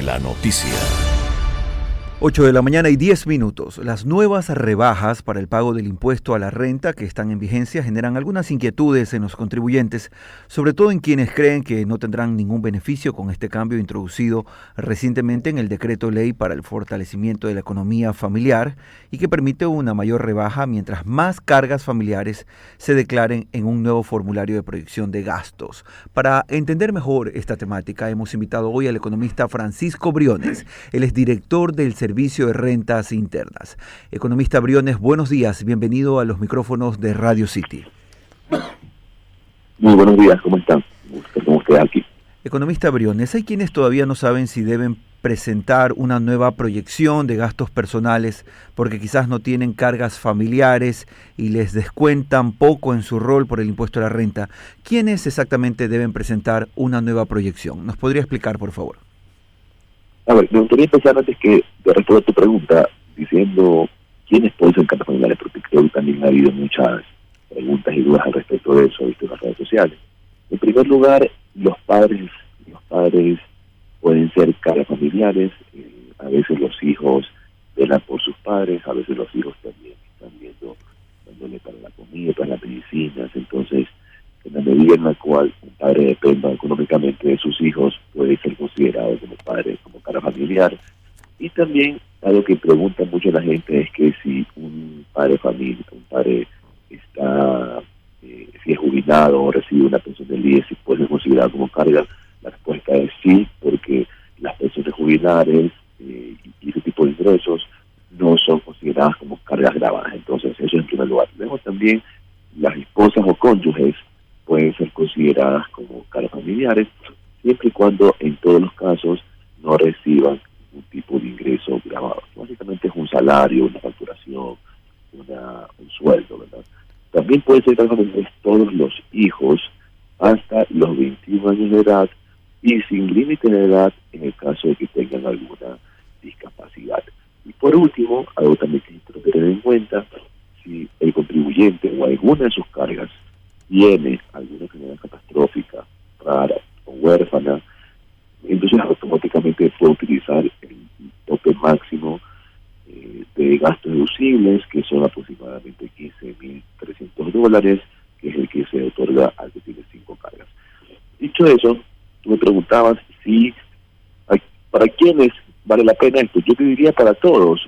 la noticia. 8 de la mañana y 10 minutos. Las nuevas rebajas para el pago del impuesto a la renta que están en vigencia generan algunas inquietudes en los contribuyentes, sobre todo en quienes creen que no tendrán ningún beneficio con este cambio introducido recientemente en el decreto ley para el fortalecimiento de la economía familiar y que permite una mayor rebaja mientras más cargas familiares se declaren en un nuevo formulario de proyección de gastos. Para entender mejor esta temática, hemos invitado hoy al economista Francisco Briones. Él es director del Servicio de Rentas Internas. Economista Briones, buenos días. Bienvenido a los micrófonos de Radio City. Muy buenos días, ¿cómo están? ¿Cómo usted aquí? Economista Briones, hay quienes todavía no saben si deben presentar una nueva proyección de gastos personales porque quizás no tienen cargas familiares y les descuentan poco en su rol por el impuesto a la renta. ¿Quiénes exactamente deben presentar una nueva proyección? ¿Nos podría explicar, por favor? A ver, me gustaría empezar antes que de responder a tu pregunta diciendo quiénes pueden ser cargas familiares, porque creo que también ha habido muchas preguntas y dudas al respecto de eso, visto en las redes sociales. En primer lugar, los padres pueden ser cargas familiares. A veces los hijos velan por sus padres, a veces los hijos también están dándole para la comida, para las medicinas. Entonces, en la medida en la cual un padre dependa económicamente de sus hijos, puede ser considerado como padre, como carga familiar. Y también algo que pregunta mucho la gente es que si un padre está, si es jubilado o recibe una pensión del IES, si puede ser considerado como carga. La respuesta es sí, porque las pensiones jubilares y ese tipo de ingresos no son consideradas como cargas grabadas. Entonces, eso en primer lugar. Luego también las esposas o cónyuges pueden ser consideradas como cargas familiares, siempre y cuando en todos los casos no reciban un tipo de ingreso grabado. Básicamente es un salario, una facturación, un sueldo, ¿verdad? También pueden ser cargas familiares todos los hijos hasta los 21 años de edad y sin límite de edad en el caso de que tengan alguna discapacidad. Y por último, algo también que hay que tener en cuenta, si el contribuyente o alguna de sus cargas tiene alguna enfermedad catastrófica, rara o huérfana, entonces automáticamente puede utilizar el tope máximo de gastos deducibles, que son aproximadamente $15,300, que es el que se otorga al que tiene 5 cargas. Dicho eso, tú me preguntabas si para quiénes vale la pena esto. Yo te diría para todos.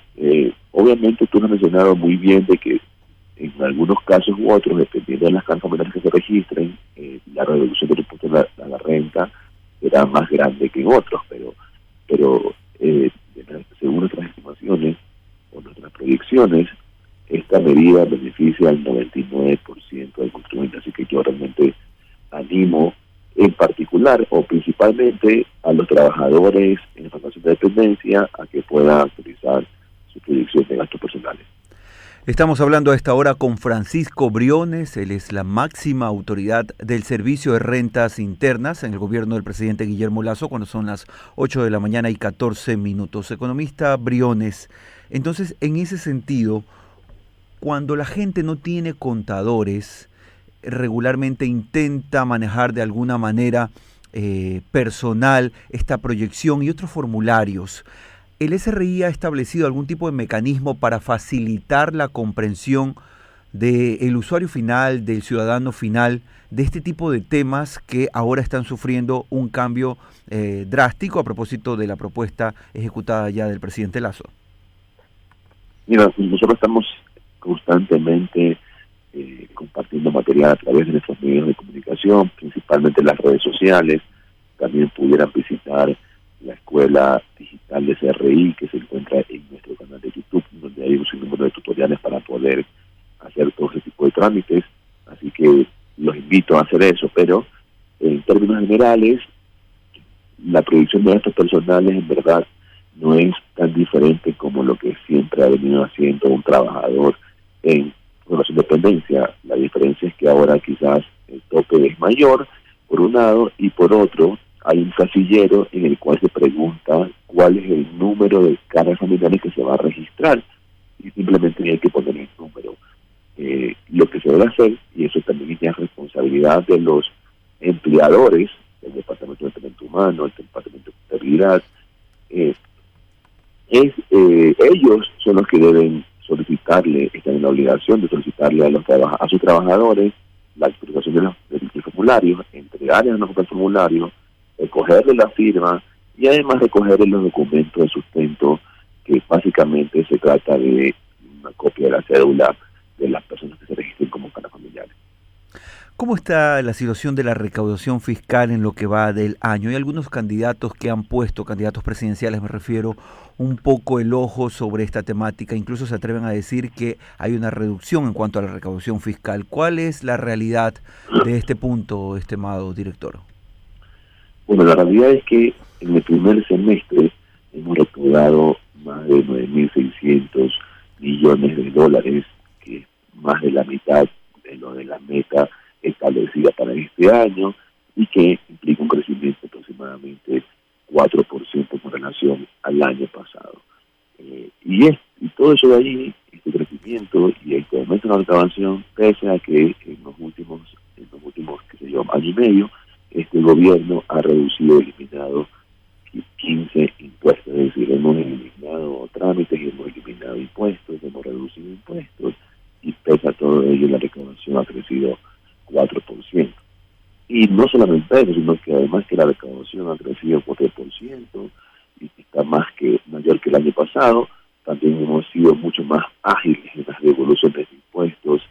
Obviamente tú has mencionado muy bien de que en algunos casos u otros, dependiendo de las cargas familiares que se registren, la reducción del impuesto a la renta será más grande que en otros, pero según nuestras estimaciones o nuestras proyecciones, esta medida beneficia al 99% del contribuyente, así que yo realmente animo en particular o principalmente a los trabajadores en formación de dependencia a que puedan utilizar su proyección de gastos personales. Estamos hablando a esta hora con Francisco Briones. Él es la máxima autoridad del Servicio de Rentas Internas en el gobierno del presidente Guillermo Lasso, cuando son las 8 de la mañana y 14 minutos. Economista Briones, entonces, en ese sentido, cuando la gente no tiene contadores, regularmente intenta manejar de alguna manera personal esta proyección y otros formularios. ¿El SRI ha establecido algún tipo de mecanismo para facilitar la comprensión del usuario final, del ciudadano final, de este tipo de temas que ahora están sufriendo un cambio drástico a propósito de la propuesta ejecutada ya del presidente Lasso? Mira, nosotros estamos constantemente compartiendo material a través de nuestros medios de comunicación, principalmente las redes sociales. También pudieran visitar la escuela digital de SRI, que se encuentra en nuestro canal de YouTube, donde hay un sinnúmero de tutoriales para poder hacer todo ese tipo de trámites. Así que los invito a hacer eso, pero en términos generales, la proyección de gastos personales en verdad no es tan diferente como lo que siempre ha venido haciendo un trabajador en relación de dependencia. La diferencia es que ahora quizás el tope es mayor, por un lado, y por otro, hay un casillero en el cual se pregunta cuál es el número de cargas familiares que se va a registrar, y simplemente hay que poner el número. Lo que se debe hacer, y eso también es ya responsabilidad de los empleadores, el Departamento de Talento Humano, el Departamento de Contabilidad, eh, ellos son los que deben solicitarle, están en la obligación de solicitarle a sus trabajadores la actualización del formulario, entregarles el formulario, recogerle la firma y además recogerle los documentos de sustento, que básicamente se trata de una copia de la cédula de las personas que se registren como caras familiares. ¿Cómo está la situación de la recaudación fiscal en lo que va del año? Hay algunos candidatos que han puesto, candidatos presidenciales me refiero, un poco el ojo sobre esta temática, incluso se atreven a decir que hay una reducción en cuanto a la recaudación fiscal. ¿Cuál es la realidad de este punto, estimado director? Bueno, la realidad es que en el primer semestre hemos recaudado más de 9.600 millones de dólares, que es más de la mitad de lo de la meta establecida para este año y que implica un crecimiento de aproximadamente 4% con relación al año pasado. Y todo eso de ahí, este crecimiento y este aumento en la recaudación, pese a que en los últimos año y medio, este gobierno ha reducido y eliminado 15 impuestos, es decir, hemos eliminado trámites, hemos eliminado impuestos, hemos reducido impuestos y pese a todo ello la recaudación ha crecido 4%. Y no solamente eso, sino que además que la recaudación ha crecido 4% y está mayor que el año pasado, también hemos sido mucho más ágiles en las devoluciones de impuestos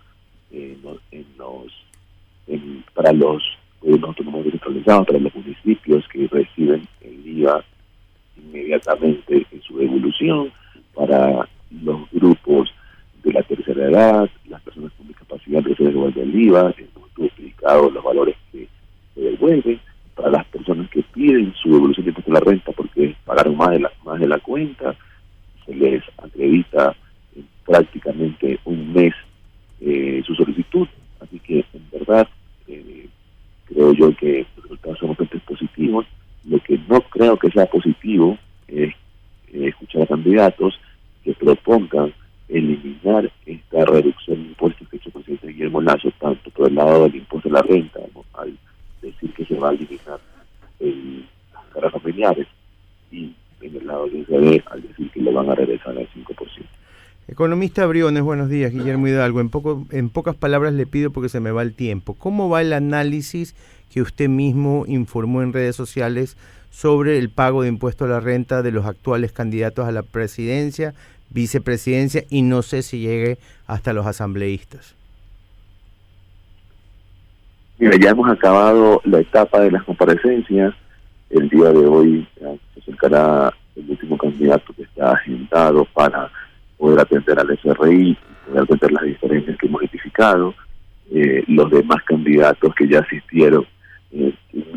para los gobiernos autónomos descentralizados, para los municipios que reciben el IVA inmediatamente en su devolución, para los grupos de la tercera edad, las personas con discapacidad que se devuelve el IVA, hemos duplicado los valores que se devuelven, para las personas que piden su devolución de impuesto a la renta porque pagaron más de la cuenta, se les acredita prácticamente un mes su solicitud, así que en verdad creo yo que los resultados son bastante positivos. Lo que no creo que sea positivo es escuchar a candidatos que propongan eliminar esta reducción de impuestos que ha hecho el presidente Guillermo Lasso, tanto por el lado del impuesto a la renta, ¿no?, al decir que se va a eliminar las caras familiares, y en el lado del ICB al decir que le van a regresar al 5%. Economista Briones, buenos días. Guillermo Hidalgo. En pocas palabras le pido porque se me va el tiempo. ¿Cómo va el análisis que usted mismo informó en redes sociales sobre el pago de impuesto a la renta de los actuales candidatos a la presidencia, vicepresidencia y no sé si llegue hasta los asambleístas? Mira, ya hemos acabado la etapa de las comparecencias. El día de hoy se acercará el último candidato que está agendado para poder atender al SRI, poder atender las diferencias que hemos identificado. Los demás candidatos que ya asistieron, en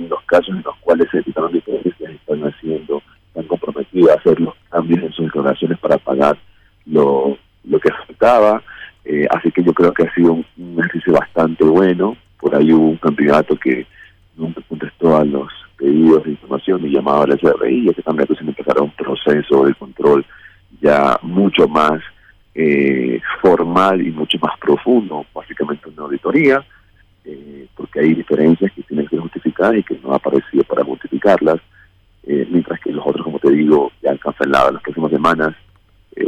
los casos en los cuales se detectaron diferencias, están comprometidos a hacer los cambios en sus declaraciones para pagar lo que faltaba. Así que yo creo que ha sido un ejercicio bastante bueno. Por ahí hubo un candidato que nunca contestó a los pedidos de información y llamado al SRI, y este candidato se empezará un proceso de control ya mucho más formal y mucho más profundo, básicamente una auditoría, porque hay diferencias que tienen que ser justificadas y que no ha aparecido para justificarlas, mientras que los otros, como te digo, ya han cancelado en las próximas semanas.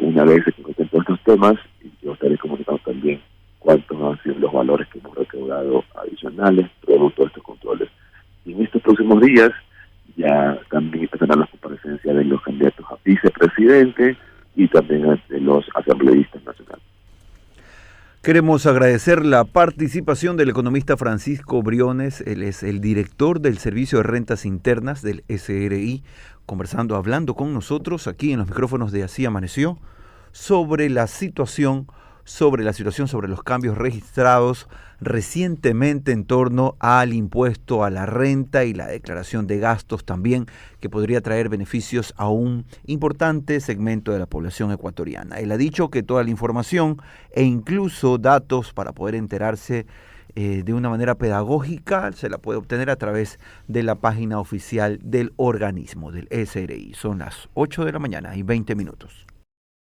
Una vez se concreten todos estos temas, y yo estaré comunicando también cuántos han sido los valores que hemos recaudado adicionales producto de estos controles. Y en estos próximos días ya también empezarán las comparecencias de los candidatos a vicepresidente y también de los asambleístas nacionales. Queremos agradecer la participación del economista Francisco Briones. Él es el director del Servicio de Rentas Internas del SRI, hablando con nosotros aquí en los micrófonos de Así Amaneció sobre la situación, sobre los cambios registrados recientemente en torno al impuesto a la renta y la declaración de gastos también, que podría traer beneficios a un importante segmento de la población ecuatoriana. Él ha dicho que toda la información e incluso datos para poder enterarse de una manera pedagógica se la puede obtener a través de la página oficial del organismo, del SRI. Son las 8 de la mañana y 20 minutos.